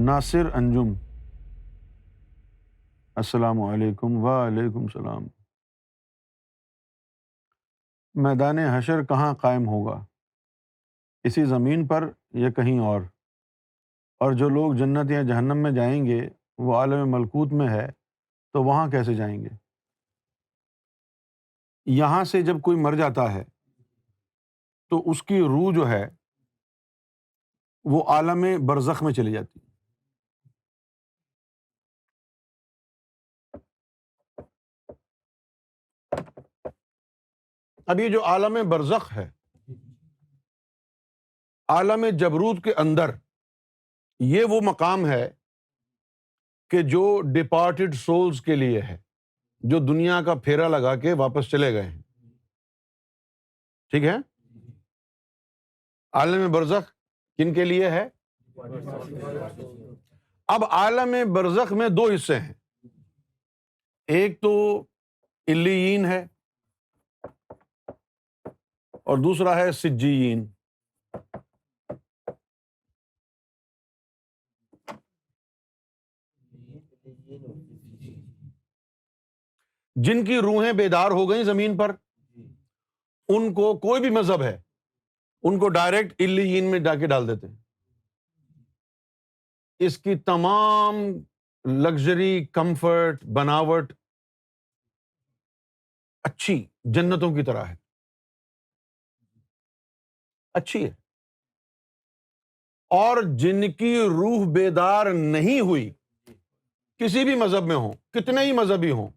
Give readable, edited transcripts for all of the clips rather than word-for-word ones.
ناصر انجم، السلام علیکم۔ وعلیکم السلام۔ میدان حشر کہاں قائم ہوگا؟ اسی زمین پر یا کہیں اور جو لوگ جنت یا جہنم میں جائیں گے وہ عالم ملکوت میں ہے، تو وہاں کیسے جائیں گے؟ یہاں سے جب کوئی مر جاتا ہے تو اس کی روح جو ہے وہ عالم برزخ میں چلی جاتی ہے۔ اب یہ جو عالم برزخ ہے، عالم جبروت کے اندر یہ وہ مقام ہے کہ جو ڈپارٹڈ سولز کے لیے ہے، جو دنیا کا پھیرا لگا کے واپس چلے گئے ہیں۔ ٹھیک ہے؟ عالم برزخ کن کے لیے ہے؟ اب عالم برزخ میں دو حصے ہیں، ایک تو علیین ہے اور دوسرا ہے سجیین۔ جن کی روحیں بیدار ہو گئیں زمین پر، ان کو کوئی بھی مذہب ہے ان کو ڈائریکٹ علیین میں جا کے ڈال دیتے ہیں۔ اس کی تمام لگژری، کمفرٹ، بناوٹ اچھی جنتوں کی طرح ہے، اچھی ہے۔ اور جن کی روح بیدار نہیں ہوئی، کسی بھی مذہب میں ہوں، کتنے ہی مذہبی ہوں،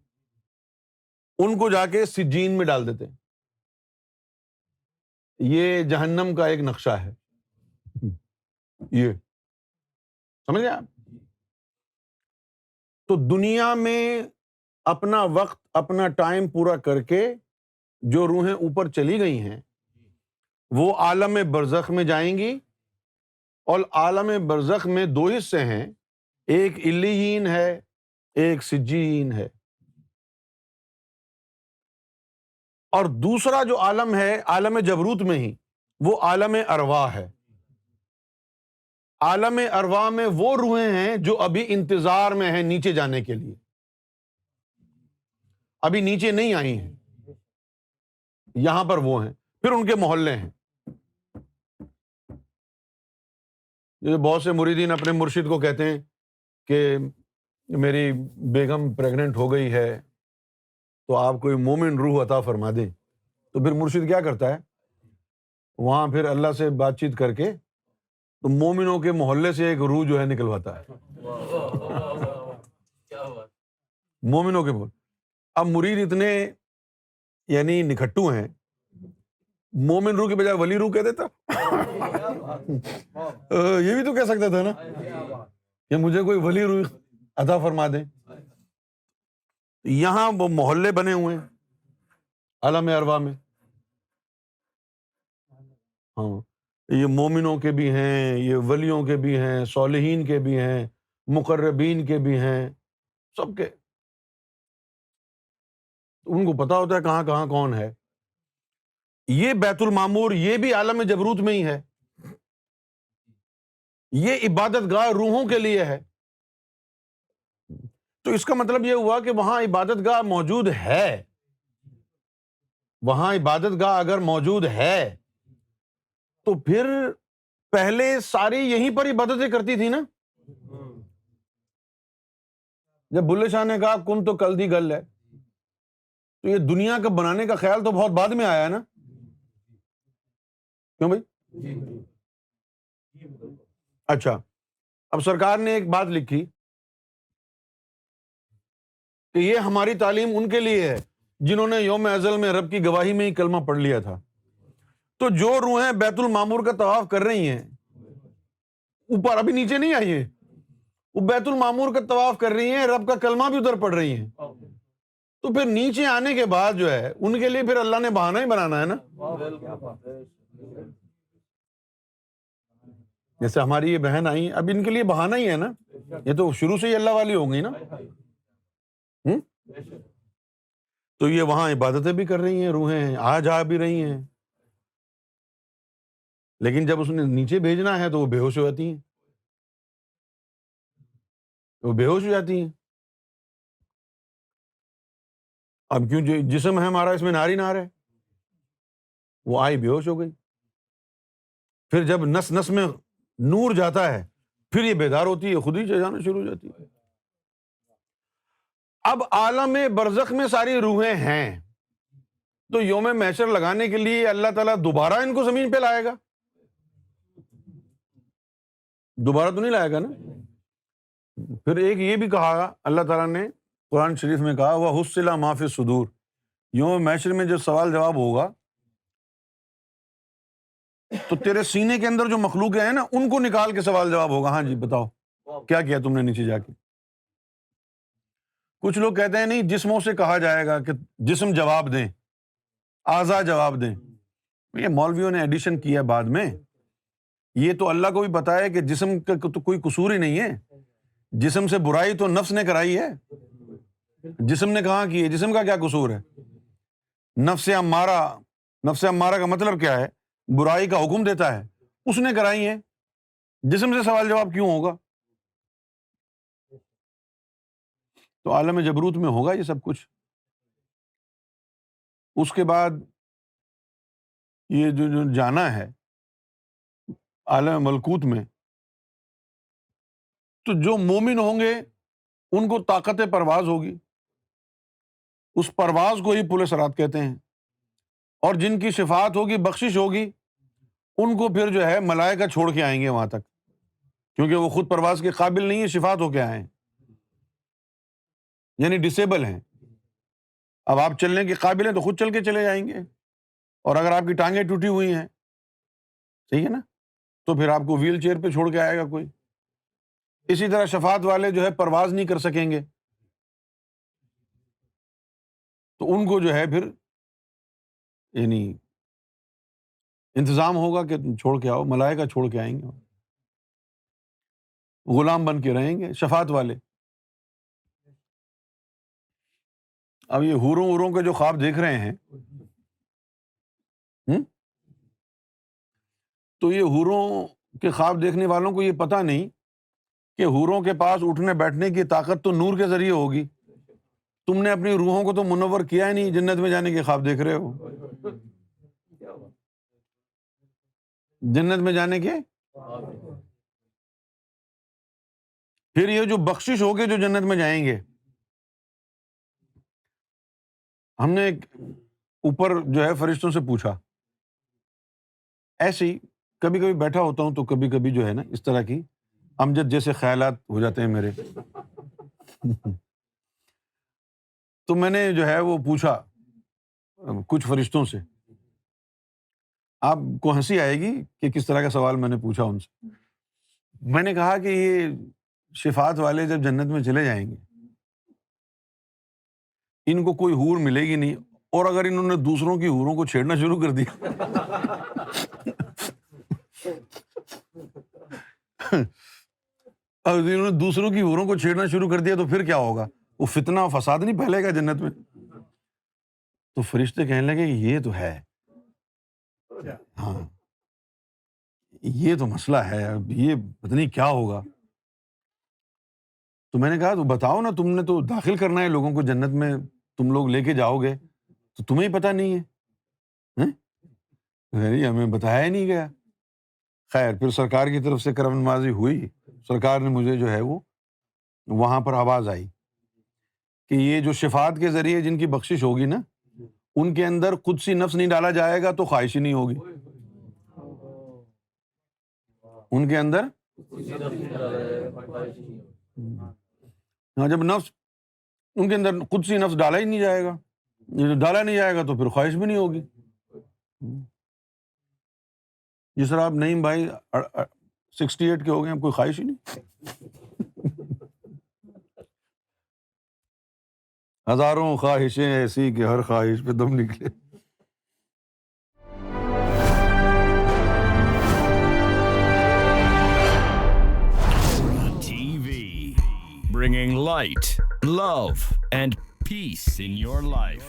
ان کو جا کے سجین میں ڈال دیتے ہیں۔ یہ جہنم کا ایک نقشہ ہے، یہ سمجھ گئے آپ؟ تو دنیا میں اپنا وقت، اپنا ٹائم پورا کر کے جو روحیں اوپر چلی گئی ہیں وہ عالم برزخ میں جائیں گی، اور عالم برزخ میں دو حصے ہیں، ایک علیین ہے، ایک سجین ہے۔ اور دوسرا جو عالم ہے عالم جبروت میں ہی، وہ عالم ارواح ہے۔ عالم ارواح میں وہ روحیں ہیں جو ابھی انتظار میں ہیں نیچے جانے کے لیے، ابھی نیچے نہیں آئی ہیں، یہاں پر وہ ہیں، پھر ان کے محلے ہیں۔ جیسے بہت سے مریدین اپنے مرشد کو کہتے ہیں کہ میری بیگم پریگننٹ ہو گئی ہے تو آپ کوئی مومن روح عطا فرما دیں، تو پھر مرشد کیا کرتا ہے، وہاں پھر اللہ سے بات چیت کر کے تو مومنوں کے محلے سے ایک روح جو ہے نکلواتا ہے، مومنوں کے محلے۔ اب مرید اتنے یعنی نکھٹو ہیں، مومن روح کے بجائے ولی روح کہہ دیتا۔ یہ بھی تو کہہ سکتا تھا نا کہ مجھے کوئی ولی روح عطا فرما دیں۔ یہاں وہ محلے بنے ہوئے ہیں عالم ارواح میں۔ ہاں، یہ مومنوں کے بھی ہیں، یہ ولیوں کے بھی ہیں، صالحین کے بھی ہیں، مقربین کے بھی ہیں، سب کے، ان کو پتا ہوتا ہے کہاں کہاں کون ہے۔ یہ بیت المعمور یہ بھی عالم جبروت میں ہی ہے، یہ عبادت گاہ روحوں کے لیے ہے۔ تو اس کا مطلب یہ ہوا کہ وہاں عبادت گاہ موجود ہے، وہاں عبادت گاہ اگر موجود ہے تو پھر پہلے ساری یہیں پر عبادتیں کرتی تھی نا۔ جب بلے شاہ نے کہا کن تو کل دی گل ہے، تو یہ دنیا کا بنانے کا خیال تو بہت بعد میں آیا ہے نا، کیوں بھائی؟ اچھا، اب سرکار نے ایک بات لکھی کہ یہ ہماری تعلیم ان کے لیے ہے جنہوں نے یوم ازل میں رب کی گواہی میں ہی کلمہ پڑھ لیا تھا۔ تو جو روحیں بیت المعمور کا طواف کر رہی ہیں اوپر، ابھی نیچے نہیں آئی ہیں، وہ بیت المعمور کا طواف کر رہی ہیں، رب کا کلمہ بھی ادھر پڑھ رہی ہیں، تو پھر نیچے آنے کے بعد جو ہے ان کے لیے پھر اللہ نے بہانہ ہی بنانا ہے نا۔ جیسے ہماری یہ بہن آئی، اب ان کے لیے بہانہ ہی ہے نا، یہ تو شروع سے ہی اللہ والی ہو گئی نا۔ تو یہ وہاں عبادتیں بھی کر رہی ہیں، روحیں آ جا بھی رہی ہیں، لیکن جب اس نے نیچے بھیجنا ہے تو وہ بے ہوش ہو جاتی ہیں۔ وہ بے ہوش ہو جاتی ہیں. اب کیوں جو جسم ہے ہمارا اس میں نار ہی نار ہے، وہ آئی بے ہوش ہو گئی. پھر جب نس نس میں نور جاتا ہے پھر یہ بیدار ہوتی ہے، خود ہی جانا شروع ہو جاتی ہے. اب عالم برزخ میں ساری روحیں ہیں، تو یوم محشر لگانے کے لیے اللہ تعالیٰ دوبارہ ان کو زمین پہ لائے گا؟ دوبارہ تو نہیں لائے گا نا. پھر ایک یہ بھی کہا اللہ تعالیٰ نے قرآن شریف میں کہا وَحُصِّلَ مَا فِي الصُّدُورِ، یوم محشر میں جو سوال جواب ہوگا تو تیرے سینے کے اندر جو مخلوقیں ہیں نا ان کو نکال کے سوال جواب ہوگا. ہاں جی بتاؤ کیا کیا تم نے نیچے جا کے. کچھ لوگ کہتے ہیں نہیں، جسموں سے کہا جائے گا کہ جسم جواب دیں، اعضاء جواب دیں. یہ مولویوں نے ایڈیشن کیا بعد میں. یہ تو اللہ کو بھی پتا ہے کہ جسم کا تو کوئی قصور ہی نہیں ہے. جسم سے برائی تو نفس نے کرائی ہے. جسم نے کہاں کی ہے؟ جسم کا کیا قصور ہے؟ نفس امارہ کا مطلب کیا ہے؟ برائی کا حکم دیتا ہے، اس نے کرائی ہے. جسم سے سوال جواب کیوں ہوگا؟ تو عالم جبروت میں ہوگا یہ سب کچھ. اس کے بعد یہ جو جانا ہے عالم ملکوت میں، تو جو مومن ہوں گے ان کو طاقت پرواز ہوگی، اس پرواز کو ہی پل صراط کہتے ہیں. اور جن کی شفاعت ہوگی، بخشش ہوگی، ان کو پھر جو ہے ملائکہ چھوڑ کے آئیں گے وہاں تک، کیونکہ وہ خود پرواز کے قابل نہیں ہے، شفاعت ہو کے آئے ہیں، یعنی ڈسیبل ہیں. اب آپ چلنے کے قابل ہیں تو خود چل کے چلے جائیں گے، اور اگر آپ کی ٹانگیں ٹوٹی ہوئی ہیں، صحیح ہے نا، تو پھر آپ کو ویل چیئر پہ چھوڑ کے آئے گا کوئی. اسی طرح شفاعت والے جو ہے پرواز نہیں کر سکیں گے، تو ان کو جو ہے پھر یعنی انتظام ہوگا کہ چھوڑ کے آؤ، ملائکہ چھوڑ کے آئیں گے، غلام بن کے رہیں گے شفاعت والے. اب یہ حوروں کے جو خواب دیکھ رہے ہیں، تو یہ حوروں کے خواب دیکھنے والوں کو یہ پتہ نہیں کہ حوروں کے پاس اٹھنے بیٹھنے کی طاقت تو نور کے ذریعے ہوگی. تم نے اپنی روحوں کو تو منور کیا ہی نہیں، جنت میں جانے کے خواب دیکھ رہے ہو. جنت میں جانے کے، پھر یہ جو بخشش ہوگے جو جنت میں جائیں گے. ہم نے اوپر جو ہے فرشتوں سے پوچھا، ایسے ہی کبھی کبھی بیٹھا ہوتا ہوں تو کبھی کبھی جو ہے نا اس طرح کی امجد جیسے خیالات ہو جاتے ہیں میرے. تو میں نے جو ہے وہ پوچھا کچھ فرشتوں سے، آپ کو ہنسی آئے گی کہ کس طرح کا سوال میں نے پوچھا ان سے. میں نے کہا کہ یہ شفاعت والے جب جنت میں چلے جائیں گے، ان کو کوئی حور ملے گی نہیں، اور اگر انہوں نے دوسروں کی حوروں کو چھیڑنا شروع کر دیا اور انہوں نے دوسروں کی حوروں کو چھیڑنا شروع کر دیا تو پھر کیا ہوگا؟ وہ فتنہ و فساد نہیں پھیلے گا جنت میں؟ تو فرشتے کہنے لگے یہ تو ہے، ہاں یہ تو مسئلہ ہے، اب یہ پتہ نہیں کیا ہوگا. تو میں نے کہا تو بتاؤ نا، تم نے تو داخل کرنا ہے لوگوں کو جنت میں، تم لوگ لے کے جاؤ گے تو تمہیں ہی پتہ نہیں ہے؟ ہمیں بتایا ہی نہیں گیا. خیر پھر سرکار کی طرف سے کرم نوازی ہوئی، سرکار نے مجھے جو ہے وہ وہاں پر آواز آئی کہ یہ جو شفاعت کے ذریعے جن کی بخشش ہوگی نا، ان کے اندر قدسی نفس نہیں ڈالا جائے گا تو خواہش ہی نہیں ہوگی. ان کے اندر جب نفس ان کے اندر قدسی نفس ڈالا ہی نہیں جائے گا، ڈالا نہیں جائے گا تو پھر خواہش بھی نہیں ہوگی. جس طرح آپ نعیم بھائی 68 کے ہو گئے ہیں، کوئی خواہش ہی نہیں. ہزاروں خواہشیں ایسی کہ ہر خواہش پہ دم نکلے. TV, bringing light, love, and peace in your life.